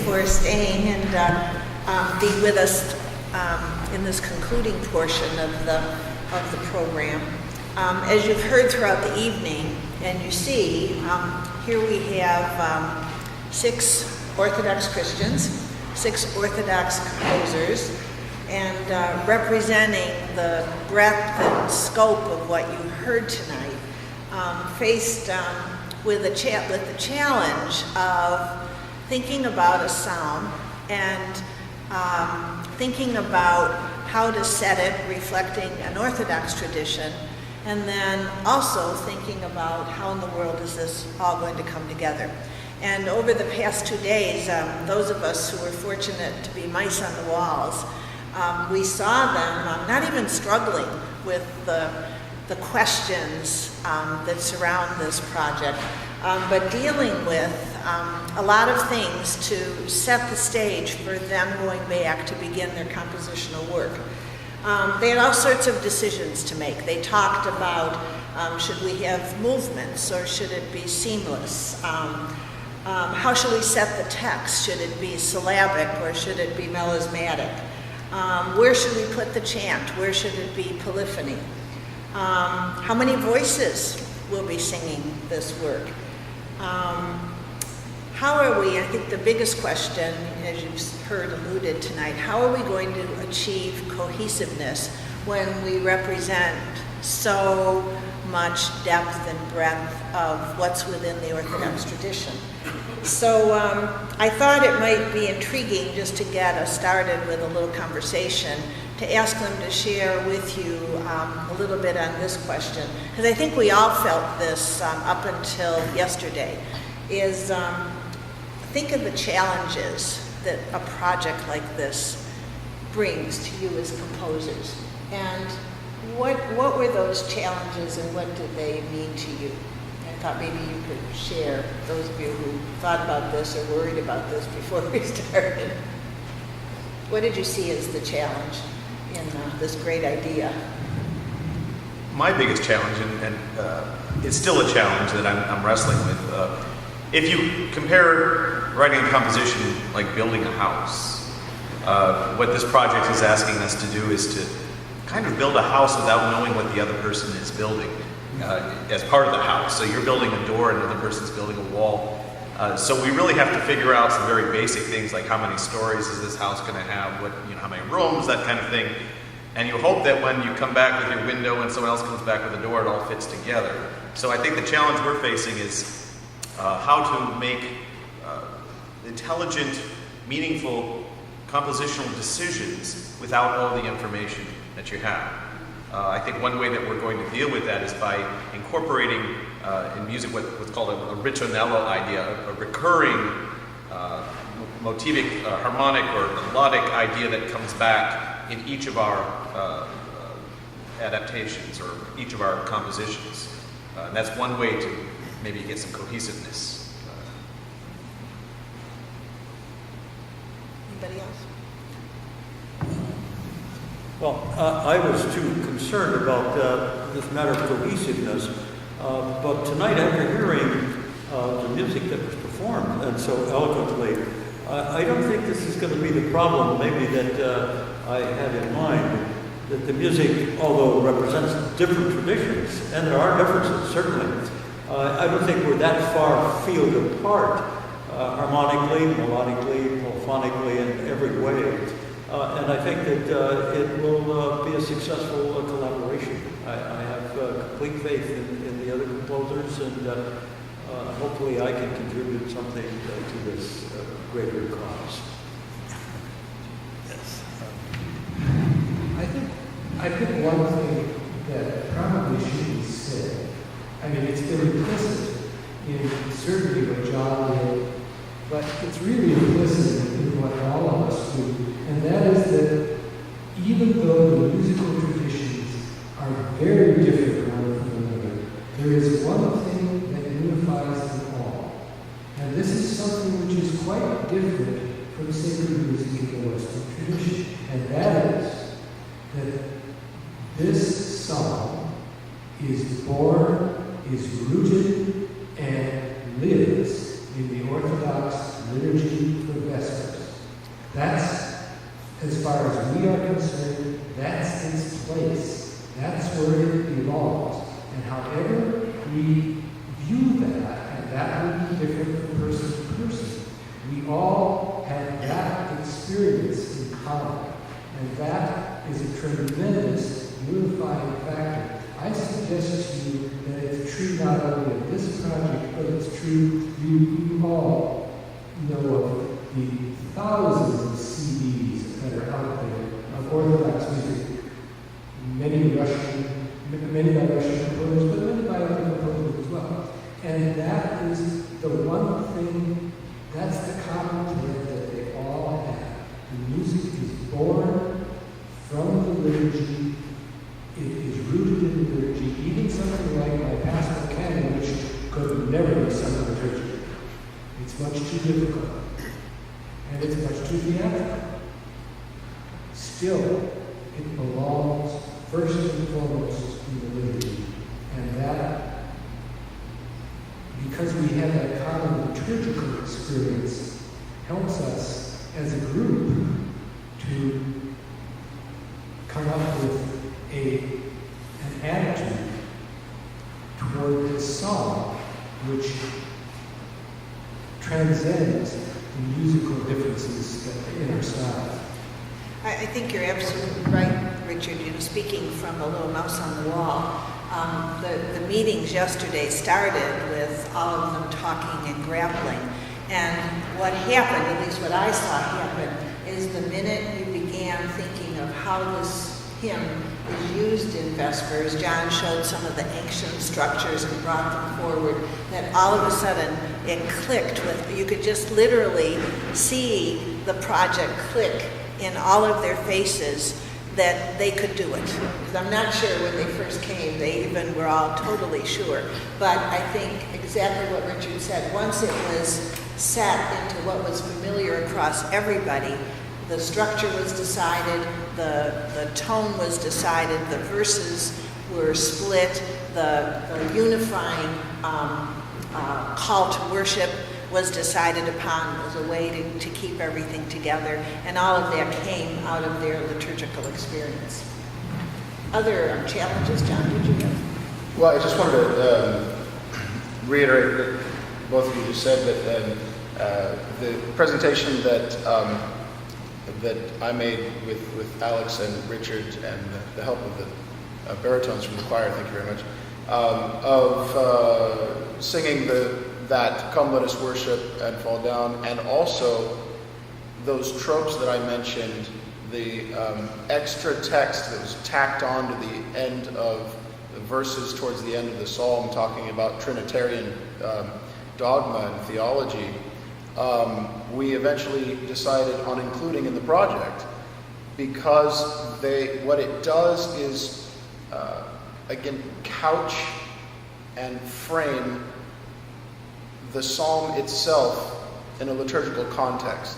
for staying and being with us in this concluding portion of the program. As you've heard throughout the evening, and you see, here we have 6 Orthodox Christians, 6 Orthodox composers, and representing the breadth and scope of what you heard tonight, faced with the challenge of thinking about a psalm and thinking about how to set it, reflecting an Orthodox tradition, and then also thinking about how in the world is this all going to come together. And over the past 2 days, those of us who were fortunate to be mice on the walls, we saw them not even struggling with the questions that surround this project, but dealing with a lot of things to set the stage for them going back to begin their compositional work. They had all sorts of decisions to make. They talked about should we have movements or should it be seamless? How should we set the text? Should it be syllabic or should it be melismatic? Where should we put the chant? Where should it be polyphony? How many voices will be singing this work? How are we, I think the biggest question, as you've heard alluded tonight, how are we going to achieve cohesiveness when we represent so much depth and breadth of what's within the Orthodox tradition? So I thought it might be intriguing just to get us started with a little conversation, to ask them to share with you a little bit on this question, because I think we all felt this up until yesterday, is think of the challenges that a project like this brings to you as composers. And what were those challenges and what did they mean to you? I thought maybe you could share, those of you who thought about this or worried about this before we started. What did you see as the challenge in this great idea? My biggest challenge, and it's still a challenge that I'm wrestling with, if you compare writing a composition like building a house, what this project is asking us to do is to kind of build a house without knowing what the other person is building as part of the house. So you're building a door and another person's building a wall. So we really have to figure out some very basic things like how many stories is this house going to have, how many rooms, that kind of thing. And you hope that when you come back with your window and someone else comes back with a door, it all fits together. So I think the challenge we're facing is how to make intelligent, meaningful compositional decisions without all the information that you have. I think one way that we're going to deal with that is by incorporating in music what's called a ritornello idea, a recurring motivic, harmonic or melodic idea that comes back in each of our adaptations or each of our compositions. And that's one way to maybe get some cohesiveness. Anybody else? Well, I was too concerned about this matter of cohesiveness, but tonight after hearing the music that was performed and so eloquently, I don't think this is going to be the problem maybe that I had in mind, that the music, although represents different traditions, and there are differences certainly, I don't think we're that far field apart, harmonically, melodically, polyphonically, in every way. And I think that it will be a successful collaboration. I have complete faith in the other composers, and hopefully I can contribute something to this greater cause. Yes. I think one thing that probably should be said, I mean, it's been implicit in certainly what John did, but it's really implicit in what all of us do, and that is that even though the musical traditions are very different one from another, there is one thing that unifies them all. And this is something which is quite different from sacred music in the Western tradition, and that is that this song is born, is rooted, and lives in the Orthodox liturgy for Vespers. That's, as far as we are concerned, that's its place. That's where it belongs. And however we view that, and that will be different from person to person, we all have that experience in common. And that is a tremendous unifying factor. I suggest to you that it's true not only of this project, but it's true you all know of the thousands of CDs that are out there of Orthodox music, many by Russian composers, but many by other composers as well. And that is the one thing, that's the common thread that they all have. The music is born from the liturgy. It is rooted in the liturgy. Even something like my pastoral canon, which could never be sung in liturgy. It's much too difficult. And it's much too theatrical. Still, it belongs first and foremost in the liturgy. And that, because we have that common liturgical experience, helps us as a group to come up with an attitude toward this song which transcends the musical differences that in our style. I think you're absolutely right, Richard. You know, speaking from a little mouse on the wall, the meetings yesterday started with all of them talking and grappling. And what happened, at least what I saw happen, is the minute you began thinking of how this hymn is used in Vespers, John showed some of the ancient structures and brought them forward, that all of a sudden it clicked with, you could just literally see the project click in all of their faces that they could do it. Because I'm not sure when they first came, they even were all totally sure. But I think exactly what Richard said, once it was set into what was familiar across everybody, the structure was decided, the tone was decided, the verses were split, the unifying call to worship was decided upon as a way to keep everything together, and all of that came out of their liturgical experience. Other challenges, John, did you have? Well, I just wanted to reiterate what both of you just said, that the presentation that I made with Alex and Richard and the help of the baritones from the choir, thank you very much, of singing that "Come Let Us Worship" and "Fall Down," and also those tropes that I mentioned, the extra text that was tacked on to the end of the verses towards the end of the psalm, talking about Trinitarian dogma and theology. We eventually decided on including in the project because what it does is, again, couch and frame the psalm itself in a liturgical context.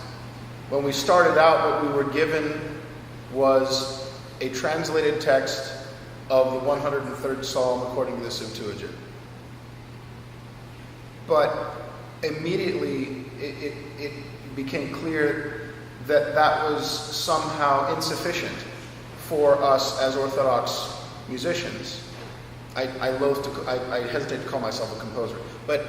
When we started out, what we were given was a translated text of the 103rd Psalm according to the Septuagint. But immediately it became clear that that was somehow insufficient for us as Orthodox musicians. I hesitate to call myself a composer, but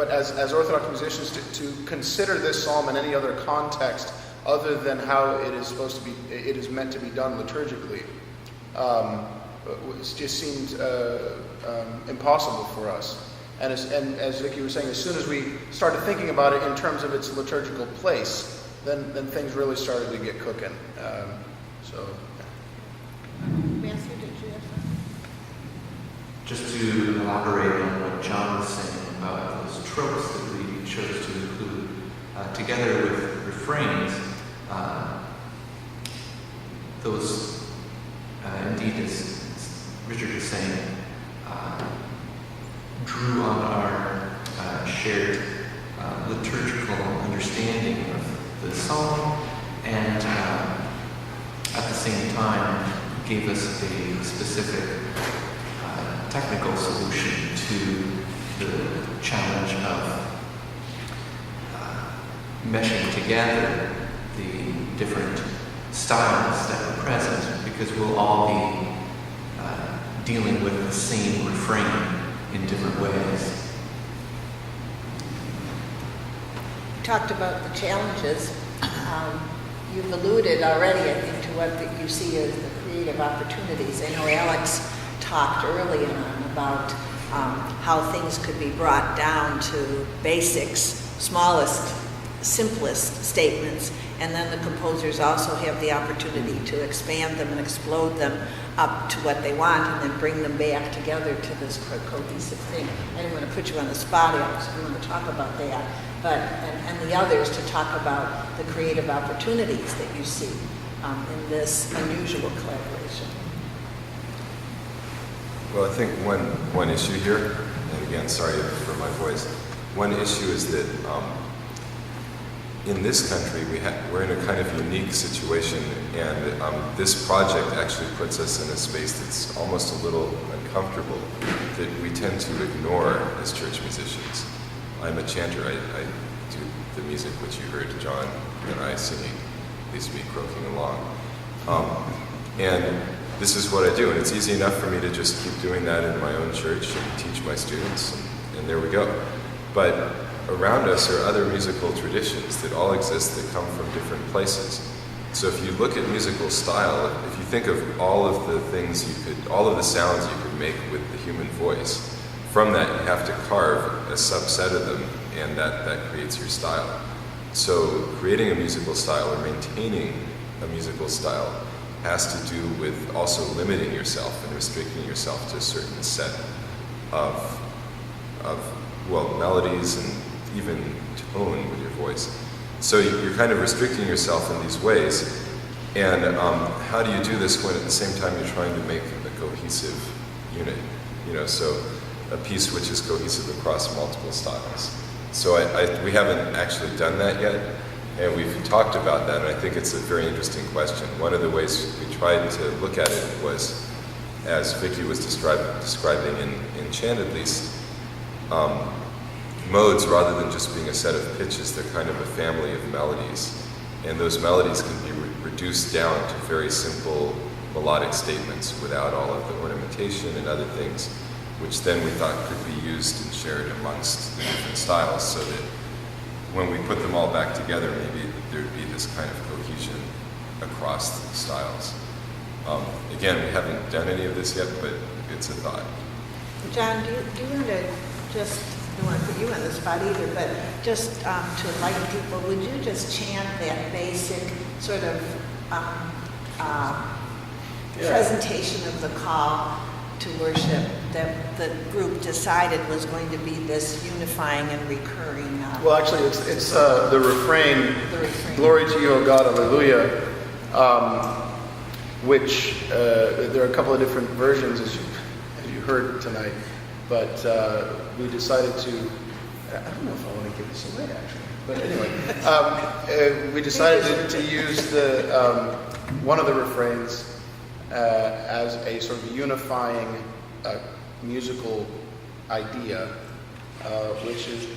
as Orthodox musicians to consider this psalm in any other context other than how it is meant to be done liturgically, it just seemed impossible for us. And as Vicki was saying, as soon as we started thinking about it in terms of its liturgical place, then things really started to get cooking. Matthew, did you have something? Just to elaborate on what John was saying about those tropes that we chose to include, together with refrains, those indeed, as Richard was saying, drew on our shared liturgical understanding of the psalm, and at the same time gave us a specific technical solution to the challenge of meshing together the different styles that are present, because we'll all be dealing with the same refrain in different ways. You talked about the challenges. You've alluded already, I think, to what you see as the creative opportunities. I know Alex talked early on about how things could be brought down to basics, smallest, simplest statements, and then the composers also have the opportunity to expand them and explode them up to what they want and then bring them back together to this cohesive thing. I didn't want to put you on the spot, Alex. I want to talk about that, but and the others to talk about the creative opportunities that you see in this unusual collaboration. Well, I think one issue here, and again, sorry for my voice, one issue is that in this country we're in a kind of unique situation, and this project actually puts us in a space that's almost a little uncomfortable, that we tend to ignore as church musicians. I'm a chanter. I do the music which you heard John and I singing, at least me croaking along. And this is what I do, and it's easy enough for me to just keep doing that in my own church and teach my students, and there we go. But around us are other musical traditions that all exist that come from different places. So if you look at musical style, if you think of all of the things all of the sounds you could make with the human voice, from that you have to carve a subset of them, and that creates your style. So creating a musical style or maintaining a musical style has to do with also limiting yourself and restricting yourself to a certain set of melodies and even tone with your voice. So you're kind of restricting yourself in these ways. And how do you do this when at the same time you're trying to make a cohesive unit? So a piece which is cohesive across multiple styles. So we haven't actually done that yet, and we've talked about that, and I think it's a very interesting question. One of the ways we tried to look at it was, as Vicki was describing in chant at least, modes, rather than just being a set of pitches, they're kind of a family of melodies. And those melodies can be reduced down to very simple melodic statements without all of the ornamentation and other things, which then we thought could be used and shared amongst the different styles, so that when we put them all back together, maybe there'd be this kind of cohesion across the styles. Again, we haven't done any of this yet, but it's a thought. John, do you want to just, I don't want to put you on the spot either, but just to enlighten people, would you just chant that basic sort of presentation of the call to worship that the group decided was going to be this unifying and recurring? Well, actually, it's the refrain, "Glory to you, O God, Alleluia," which there are a couple of different versions, as you heard tonight, but we decided to, I don't know if I want to give this away, actually, but anyway, we decided to use the one of the refrains as a sort of unifying musical idea, which is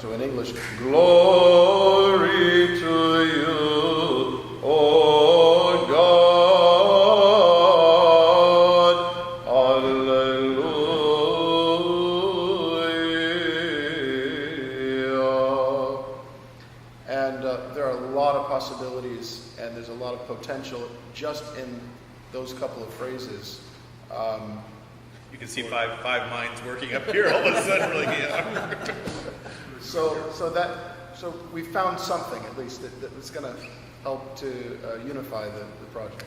so in English, "Glory to you, O God, Alleluia." And there are a lot of possibilities, and there's a lot of potential just in those couple of phrases. You can see five minds working up here all of a sudden, really. So we found something, at least, that's going to help to unify the project.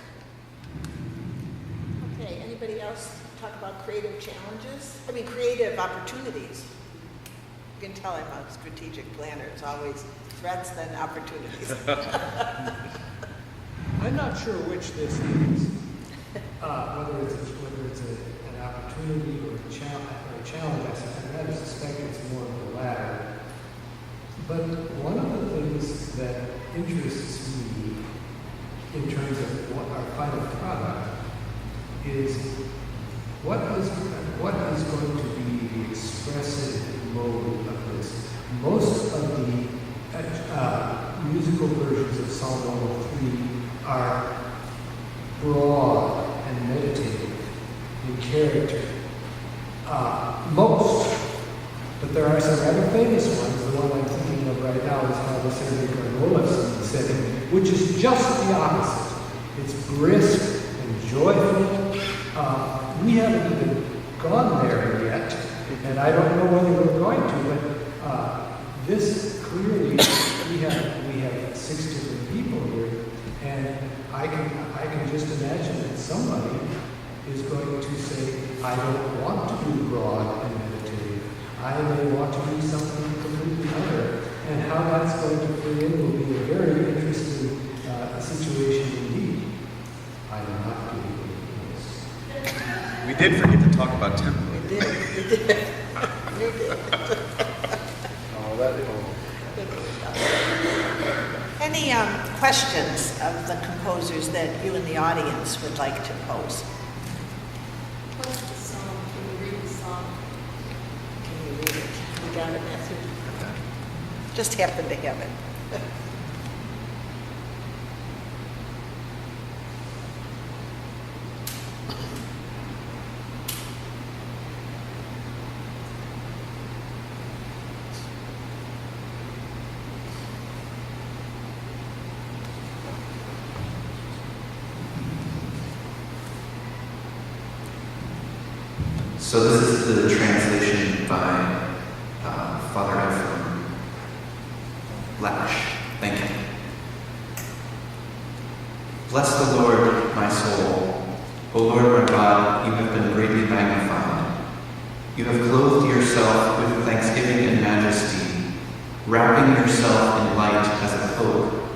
Okay, anybody else talk about creative challenges? I mean, creative opportunities. You can tell I'm a strategic planner. It's always threats, then opportunities. I'm not sure which this is, whether it's an opportunity or a challenge. I rather suspect it's more of the latter. But one of the things that interests me in terms of what our final product is what is going to be the expressive mode of this. Most of the musical versions of Psalm 103 are broad and meditative in character. Most, but there are some rather famous ones. The one I'm thinking of right now is how the Senator Olafson said it, which is just the opposite. It's brisk and joyful. We haven't even gone there yet, and I don't know whether we're going to, but this clearly, we have 6 different people here, and I can just imagine that somebody is going to say, I don't want to do broad and meditative. I may want to do something completely other. And how that's going to fit in will be a very interesting situation indeed. I am not giving you this. We did forget to talk about tempo. We did. You did. Oh, that is. Any questions of the composers that you in the audience would like to pose? What's the song? Can you read the song? Can you read it? You got it, Matthew? Just happen to have it. So this is the translation by Father Ephraim Lash. Thank you. Bless the Lord, my soul. O Lord my God, you have been greatly magnified. You have clothed yourself with thanksgiving and majesty, wrapping yourself in light as a cloak,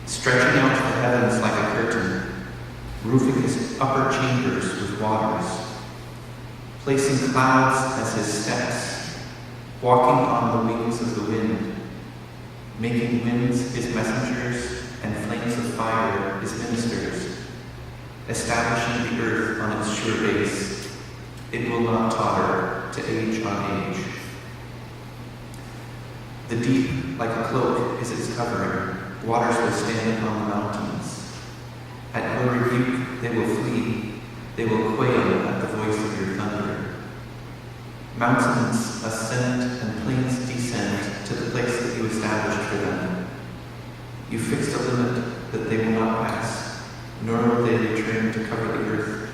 stretching out the heavens like a curtain, roofing his upper chambers with waters, placing clouds as his steps, walking on the wings of the wind, making winds his messengers and flames of fire his ministers, establishing the earth on its sure base. It will not totter to age on age. The deep, like a cloak, is its covering. Waters will stand upon the mountains. At your rebuke they will flee. They will quail at the voice of your thunder. Mountains ascend and plains descend to the place that you established for them. You fixed a limit that they will not pass, nor will they return to cover the earth,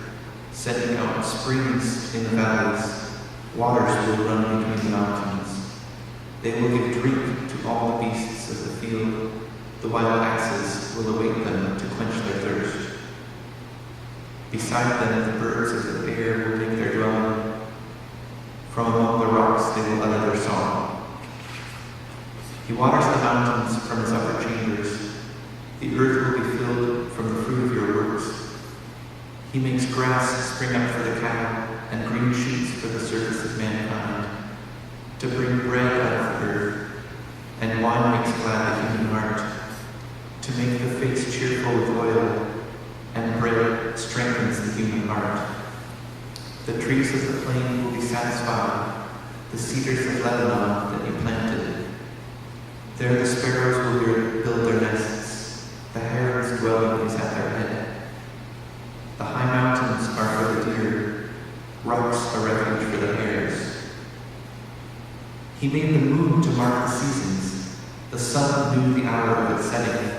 sending out springs in the valleys. Waters will run between the mountains. They will give drink to all the beasts of the field. The wild axes will await them to quench their thirst. Beside them, the birds of the air will make their dwelling. From among the rocks they will utter their song. He waters the mountains from his upper chambers. The earth will be filled from the fruit of your works. He makes grass spring up for the cattle and green shoots for the service of mankind, to bring bread out of the earth, and wine makes glad the human heart, to make the face cheerful with oil, and bread strengthens the human heart. The trees of the plain will be satisfied, the cedars of Lebanon that you planted. There the sparrows will build their nests, the herons' dwelling is at their head. The high mountains are for the deer, rocks a refuge for the hares. He made the moon to mark the seasons, the sun knew the hour of its setting.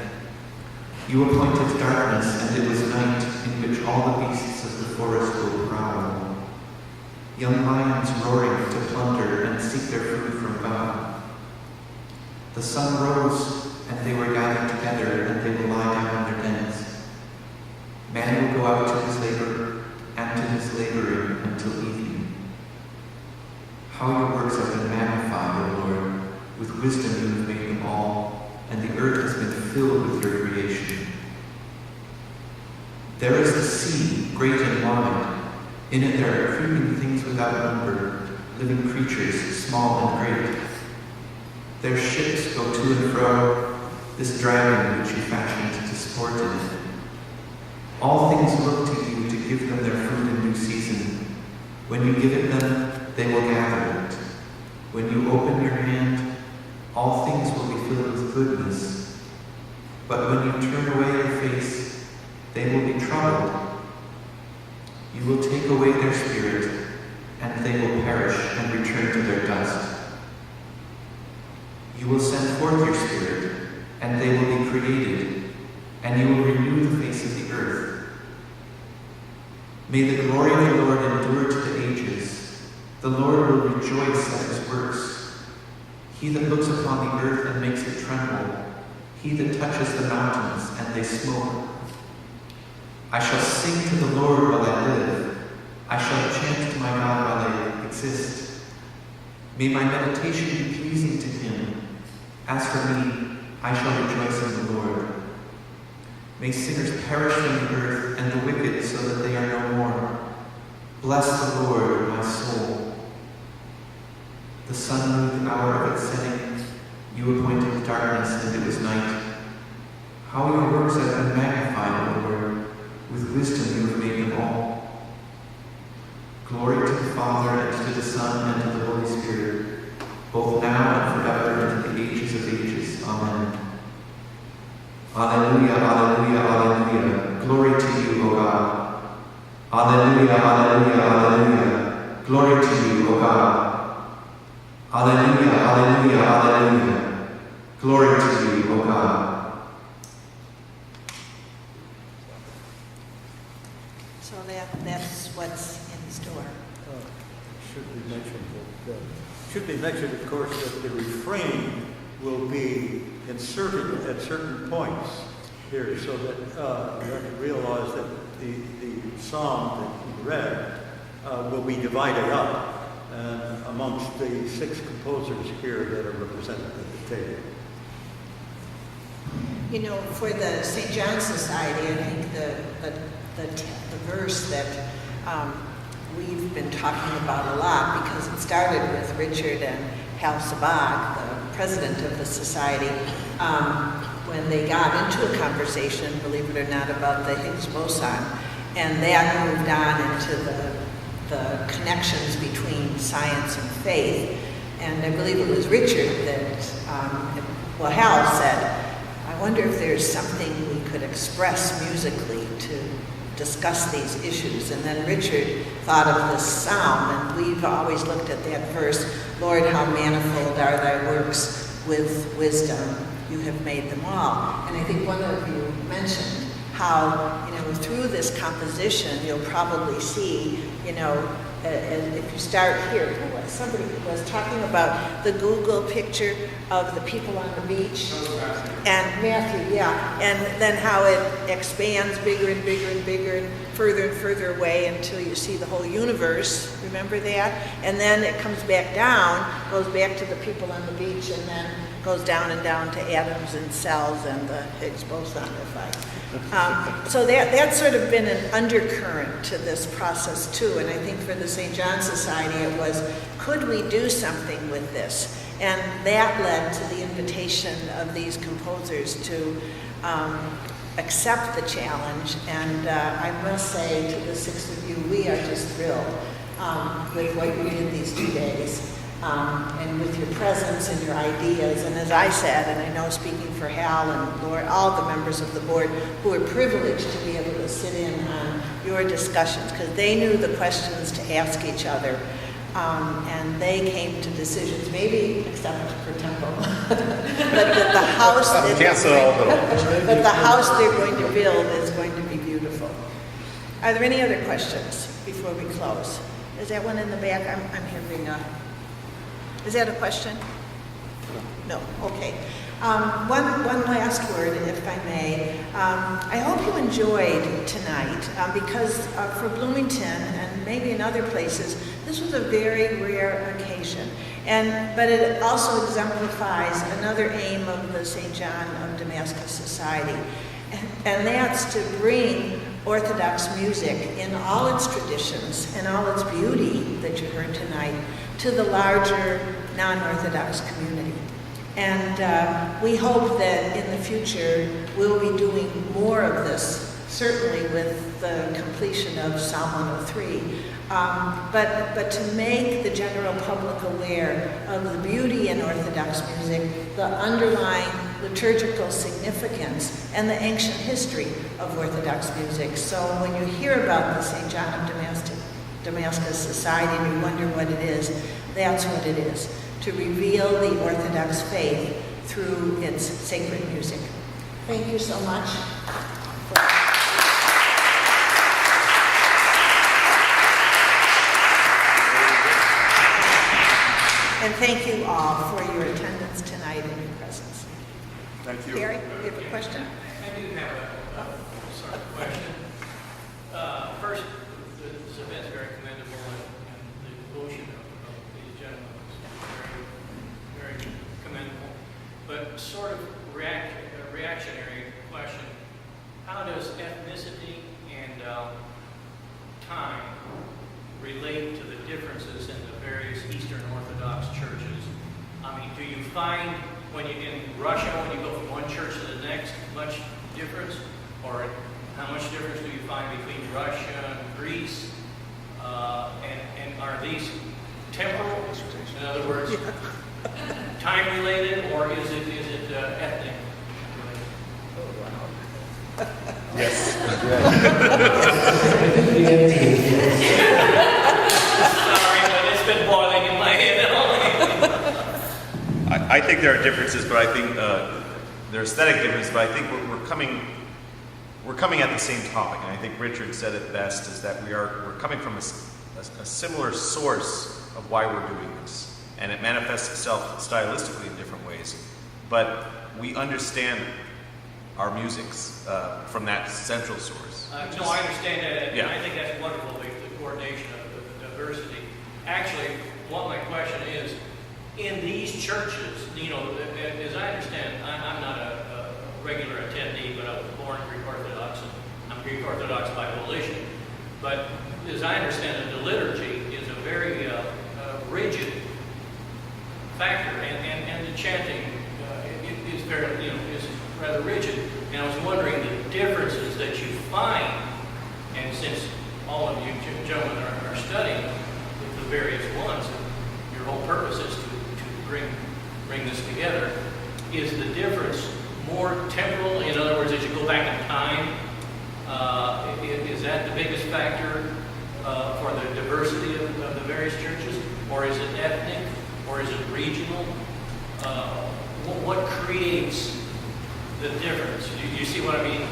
You appointed darkness, and it was night, in which all the beasts of the forest will prowl. Young lions roaring to plunder and seek their food from bound. The sun rose, and they were gathered together, and they will lie down in their dens. Man will go out to his labor, and to his laboring until evening. How your works have been magnified, O Lord. With wisdom you have made them all, and the earth has been filled with your creation. There is the sea, great and wide. In it there are creeping things without number, living creatures, small and great. Their ships go to and fro, this dragon which you fashioned to sport in it. All things look to you to give them their food in due season. When you give it them, they will gather it. When you open your hand, all things will be filled with goodness. But when you turn away your face, they will be troubled. You will take away their spirit, and they will perish and return to their dust. You will send forth your spirit, and they will be created, and you will renew the face of the earth. May the glory of the Lord endure to the ages. The Lord will rejoice at his works. He that looks upon the earth and makes it tremble, he that touches the mountains and they smoke. I shall sing to the Lord while I live. I shall chant to my God while I exist. May my meditation be pleasing to him. As for me, I shall rejoice in the Lord. May sinners perish from the earth and the wicked so that they are no more. Bless the Lord, my soul. The sun knew the hour of its setting. You appointed darkness, and it was night. How your works have been magnified, O Lord. With wisdom you have made them all. Glory to the Father, and to the Son, and to the Holy Spirit, both now and forever, and to the ages of ages. Amen. Alleluia, alleluia, alleluia. Glory to you, O God. Alleluia, alleluia, alleluia. Glory to you, O God. Alleluia, alleluia, alleluia. Glory to you, O God. So that's what's in store. Should be mentioned, of course, that the refrain will be inserted at certain points here, so that you have to realize that the psalm that you read will be divided up amongst the 6 composers here that are represented at the table. You know, for the St. John Society, I think the verse that we've been talking about a lot, because it started with Richard and Hal Sabag, the president of the society, when they got into a conversation, believe it or not, about the Higgs boson, and that moved on into the connections between science and faith. And I believe it was Richard that, Hal said, I wonder if there's something we could express musically to discuss these issues. And then Richard thought of this psalm, and we've always looked at that verse, Lord, how manifold are thy works, with wisdom you have made them all. And I think one of you mentioned how, through this composition, you'll probably see, if you start here, somebody was talking about the Google picture of the people on the beach. And Matthew, yeah. And then how it expands bigger and bigger and bigger and further away until you see the whole universe. Remember that? And then it comes back down, goes back to the people on the beach, and then goes down and down to atoms and cells and the Higgs boson, so that's sort of been an undercurrent to this process too. And I think for the St. John Society it was, could we do something with this? And that led to the invitation of these composers to accept the challenge. And I must say to the 6 of you, we are just thrilled with what you did these 2 days. And with your presence and your ideas. And as I said, and I know speaking for Hal and Lord, all the members of the board who are privileged to be able to sit in on your discussions, because they knew the questions to ask each other. And they came to decisions, maybe except for Temple, but that the house that the house they're going to build is going to be beautiful. Are there any other questions before we close? Is that one in the back? I'm hearing a... Is that a question? No. Okay. One last word, if I may. I hope you enjoyed tonight, because for Bloomington and maybe in other places, this was a very rare occasion. But it also exemplifies another aim of the St. John of Damascus Society, and that's to bring Orthodox music in all its traditions and all its beauty that you heard tonight to the larger non-Orthodox community. And we hope that in the future we'll be doing more of this certainly with the completion of Psalm 103. But to make the general public aware of the beauty in Orthodox music, the underlying liturgical significance, and the ancient history of Orthodox music. So when you hear about the St. John of Damascus Society and you wonder what it is, that's what it is, to reveal the Orthodox faith through its sacred music. Thank you so much. And thank you all for your attendance tonight and your presence. Thank you. Gary, you have a question? I do have a sort of question. First, this event is very commendable, and the devotion of these gentlemen is very, very commendable. But sort of reactionary question, how does ethnicity and time relate to the differences in the various Eastern Orthodox churches? I mean, do you find when you in Russia, when you go from one church to the next, much difference? Or how much difference do you find between Russia and Greece? And are these temporal? In other words, time related, or is it ethnic related? Yes. I think the answer is yes. Sorry, but it's been boiling in my head all I think there are differences, but I think there are aesthetic differences. But I think we're coming at the same topic, and I think Richard said it best: is that we're coming from a similar source of why we're doing this, and it manifests itself stylistically in different ways. But we understand our musics from that central source. No, I understand that, and Yeah. I think that's wonderful, the coordination of the diversity. Actually, what my question is, in these churches, you know, as I understand, I'm not a regular attendee, but I was born Greek Orthodox, and I'm Greek Orthodox by volition. But as I understand it, the liturgy is a very rigid factor, and the chanting is very, is rather rigid. And I was wondering the differences that you find, and since all of you gentlemen are studying the various ones, and your whole purpose is to bring this together, is the difference more temporal? In other words, as you go back in time, is that the biggest factor for the diversity of the various churches? Or is it ethnic? Or is it regional? What creates the difference? Do you see what I mean?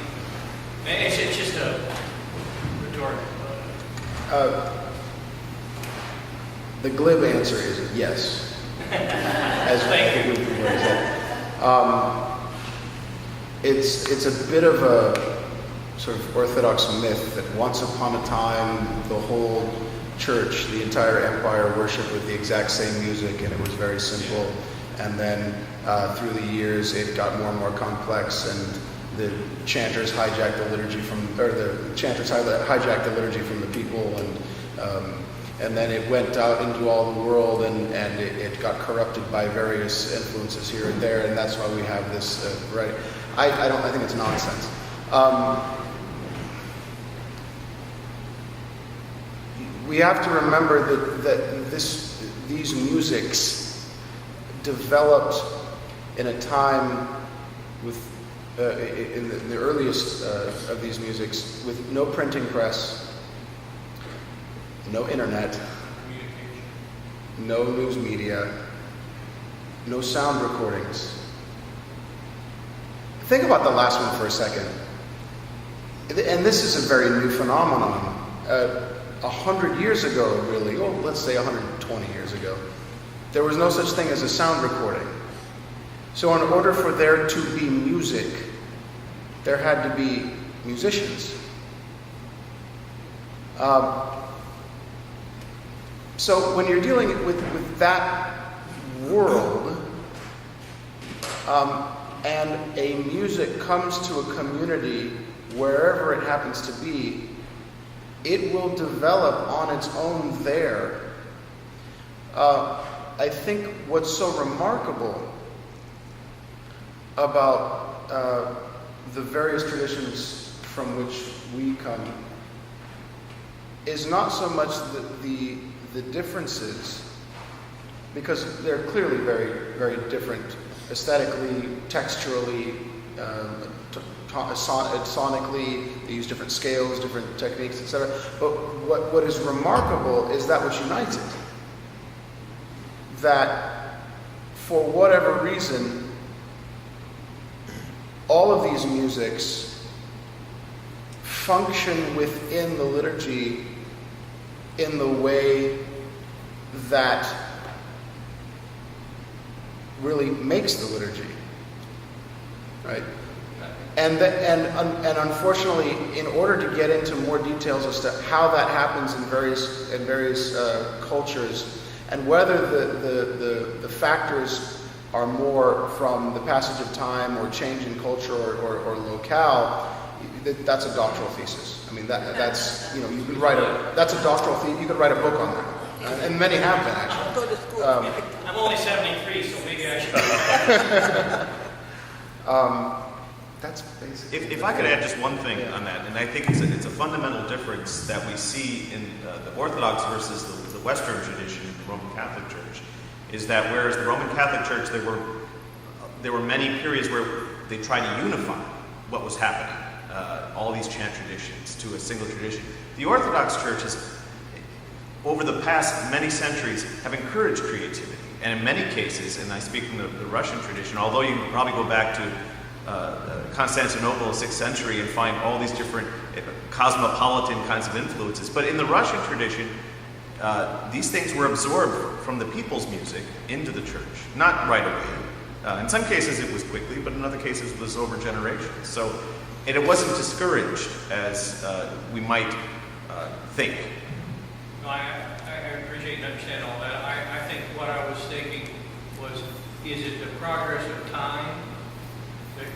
It's just a rhetorical. The glib answer is yes. As Thank you. It's a bit of a sort of Orthodox myth that once upon a time the whole church, the entire empire, worshipped with the exact same music, and it was very simple. And then through the years, it got more and more complex, and the chanters hijacked the liturgy from the people, and then it went out into all the world, and it got corrupted by various influences here and there, and that's why we have this. Right? I think it's nonsense. We have to remember that these musics developed in a time with in the earliest of these musics with no printing press, no internet, no news media, no sound recordings. Think about the last one for a second. And this is a very new phenomenon. 100 years ago, really, let's say 120 years ago, there was no such thing as a sound recording. So in order for there to be music, there had to be musicians. So when you're dealing with that world, and a music comes to a community, wherever it happens to be, it will develop on its own there. I think what's so remarkable about the various traditions from which we come is not so much the differences, because they're clearly very, very different aesthetically, texturally, sonically. They use different scales, different techniques, etc. But what is remarkable is that which unites it. That for whatever reason, all of these musics function within the liturgy in the way that really makes the liturgy, right? And unfortunately, in order to get into more details as to how that happens in various cultures, and whether the factors are more from the passage of time or change in culture or locale, that's a doctoral thesis. I mean, that's, you know, you could write that's a doctoral thesis. You could write a book on that. And many have been, actually. I'll go to school. I'm only 73, so maybe I should. That's basic. If I could add just one thing on that, and I think it's a fundamental difference that we see in the Orthodox versus the Western tradition in the Roman Catholic Church, is that whereas the Roman Catholic Church, there were many periods where they tried to unify what was happening, all these chant traditions to a single tradition. The Orthodox Church has, over the past many centuries, have encouraged creativity. And in many cases, and I speak from the Russian tradition, although you can probably go back to Constantinople, 6th century, and find all these different cosmopolitan kinds of influences. But in the Russian tradition, these things were absorbed from the people's music into the church, not right away. In some cases it was quickly, but in other cases it was over generations. So it wasn't discouraged as we might think. No, I appreciate and understand all that. I think what I was thinking was, is it the progress of time that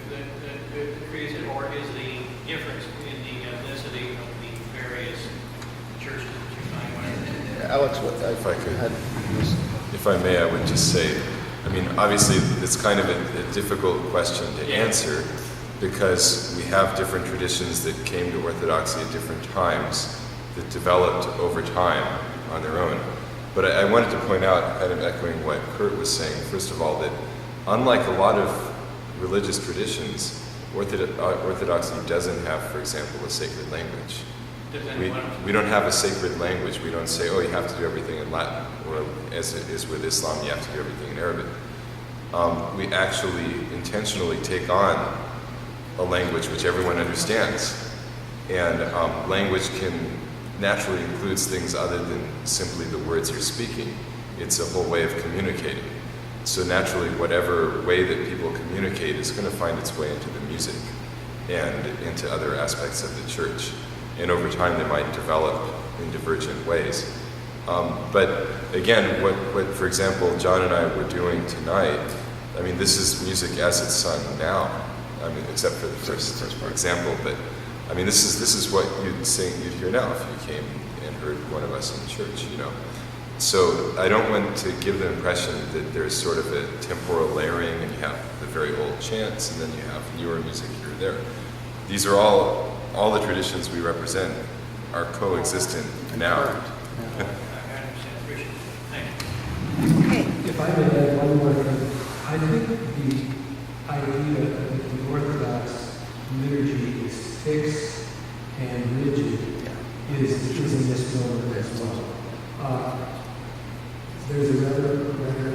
creates it, or is the difference in the ethnicity of the various churches that you find? Alex, If I could, if I may, I would just say, I mean, obviously it's kind of a difficult question to answer, because we have different traditions that came to Orthodoxy at different times that developed over time on their own. But I wanted to point out, kind of echoing what Kurt was saying, first of all, that unlike a lot of religious traditions, Orthodoxy doesn't have, for example, a sacred language. We don't have a sacred language. We don't say, oh, you have to do everything in Latin, or as it is with Islam, you have to do everything in Arabic. We actually intentionally take on a language which everyone understands. And language naturally includes things other than simply the words you're speaking. It's a whole way of communicating. So naturally, whatever way that people communicate is going to find its way into the music and into other aspects of the church. And over time, they might develop in divergent ways. But again, what, for example, John and I were doing tonight, I mean, this is music as it's sung now. I mean, except for the first example, but I mean, this is what you'd hear now if you came and heard one of us in church, you know. So I don't want to give the impression that there's sort of a temporal layering, and you have the very old chants, and then you have newer music here or there. These are all the traditions we represent are coexistent now. Okay. If I may add one more thing, I think the idea that the Orthodox liturgy is fixed and rigid is a misnomer as well. There's a rather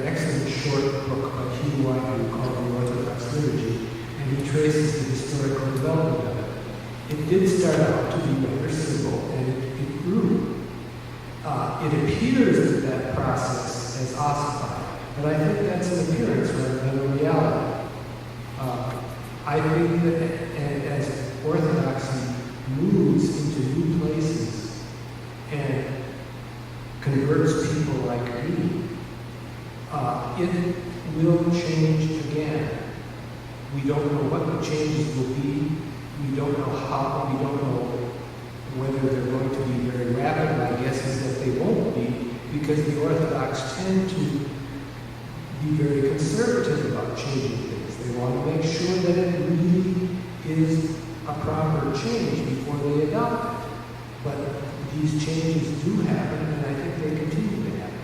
excellent short book by Hugh White called The Orthodox Liturgy, and he traces the historical development of it. It did start out to be rather simple, and it grew. It appears that process as ossified, but I think that's an appearance rather than a reality. I think that as Orthodoxy moves into new places and converts people like me, it will change again. We don't know what the changes will be. We don't know how. We don't know whether they're going to be very rapid. My guess is that they won't be, because the Orthodox tend to be very conservative about changing things. They want to make sure that it really is a proper change before they adopt it. But these changes do happen, and I think they continue to happen.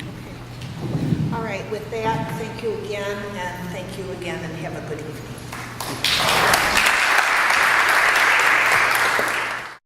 Okay. All right, with that, thank you again, and have a good evening.